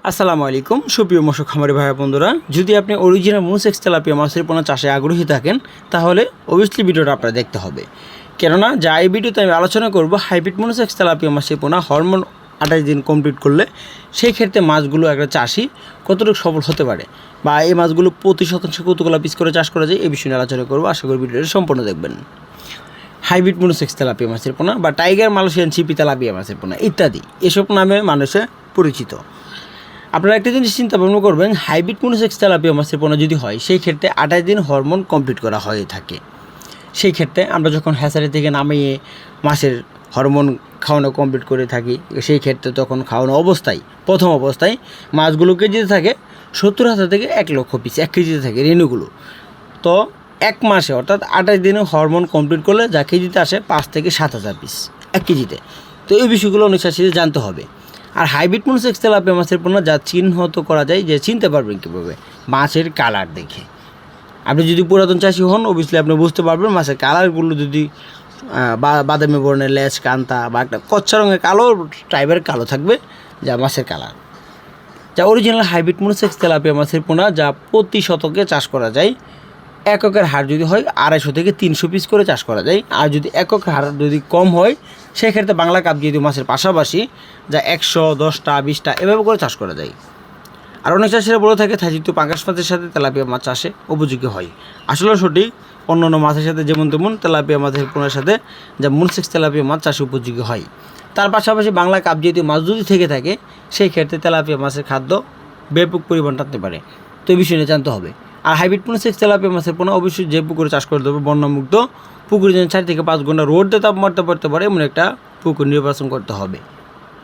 আসসালামু আলাইকুম সুপ্রিয় মৎস্য খামারি ভাই বন্ধুরা, যদি আপনি অরিজিনাল মনোসেক্স তেলাপিয়া মাছের পোনা চাষে আগ্রহী থাকেন তাহলে অবভিয়াসলি ভিডিওটা আপনার দেখতে হবে। কেননা যা এই ভিডিওতে আমি আলোচনা করব হাইব্রিড মনোসেক্স তেলাপিয়া মাছের পোনা হরমোন 28 দিন কমপ্লিট করলে সেই ক্ষেত্রে মাছগুলো একটা চাষি কতটুকু সফল হতে পারে বা এই মাছগুলো প্রতি শতাংশ কতগুলো পিস করে চাষ করা যায় এই বিষয়ে আলোচনা করব। আশা করি ভিডিওটা সম্পূর্ণ দেখবেন। হাইব্রিড মনোসেক্স তেলাপিয়া মাছের পোনা বা টাইগার মালয়েশিয়ান চিপি তেলাপিয়া মাছের পোনা ইত্যাদি এসব নামে মানুষে পরিচিত। আপনারা একটা জিনিস চিন্তা ভাবনা করবেন, হাইব্রিড মনোসেক্স তেলাপিয়া মাছের পোনা যদি হয় সেই ক্ষেত্রে 28 দিন হরমোন কমপ্লিট করা হয়ে থাকে। সেই ক্ষেত্রে আমরা যখন হ্যাচারি থেকে নামিয়ে মাছের হরমোন খাওয়ানো কমপ্লিট করে থাকি, সেই ক্ষেত্রে তখন খাওয়ানো অবস্থায় প্রথম অবস্থায় মাছগুলো কেজিতে থাকে 70,000 থেকে 1 লক্ষ পিস, 1 কেজিতে থাকে রেণুগুলো। তো এক মাসে অর্থাৎ 28 দিনে হরমোন কমপ্লিট করলে যা কেজিতে আসে 5 থেকে 7,000 পিস 1 কেজিতে। তো এই বিষয়গুলো অনুসারে জানতে হবে। আর হাইব্রিড মনোসেক্স তেলাপিয়া মাছের পোনা যা চিহ্নিত করা যায়, যে চিনতে পারবেন কীভাবে, মাছের কালার দেখে। আপনি যদি পুরাতন চাষি হন অবভিয়াসলি আপনি বুঝতে পারবেন মাছের কালারগুলো যদি বাদামি বর্ণের লেজ কান্তা বা একটা কচ্ছা রঙের কালো টাইপের কালো থাকবে যা মাছের কালার। যা অরিজিনাল হাইব্রিড মনোসেক্স তেলাপিয়া মাছের পোনা যা প্রতি শতকে চাষ করা যায়। এককের হার যদি হয় 250 থেকে 300 পিস করে চাষ করা যায়। আর যদি এককের হার যদি কম হয় সেক্ষেত্রে বাংলা কাপ জাতীয় মাছের পাশাপাশি যা 100, 10টা, 20টা এভাবে করে চাষ করা যায়। আর অনেক চাষিরা বলে থাকে থাইযুক্ত পাঙ্গাস মাছের সাথে তেলাপিয়া মাছ চাষে উপযোগী হয়। আসলে সঠিক, অন্যান্য মাছের সাথে যেমন তেমন তেলাপিয়া মাছের পোনার সাথে যা মনোসেক্স তেলাপিয়া মাছ চাষে উপযোগী হয়। তার পাশাপাশি বাংলা কাপ জাতীয় মাছ যদি থেকে থাকে সেই ক্ষেত্রে তেলাপিয়া মাছের খাদ্য ব্যাপক পরিমাণ টানতে পারে। তো এই বিষয়ে জানতে হবে। আর হাইব্রিড মনোসেক্স তেলাপিয়া মাছের পোনা অবশ্যই যে পুকুরে চাষ করতে হবে বন্যামুক্ত পুকুরে যেন 4 থেকে 5 ঘন্টা রোদে তাপমাত্রা পড়তে পারে এমন একটা পুকুর নির্বাচন করতে হবে।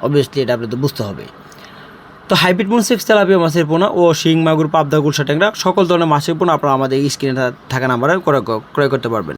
অবভিয়াসলি এটা আপনাদের বুঝতে হবে। তো হাইব্রিড মনোসেক্স তেলাপিয়া মাছের পোনা ও শিং মাগুর পাবদা গুলশা ট্যাংরা সকল ধরনের মাছের পোনা আপনারা আমাদের স্ক্রিনে থাকা নাম্বারে ক্রয় করতে পারবেন।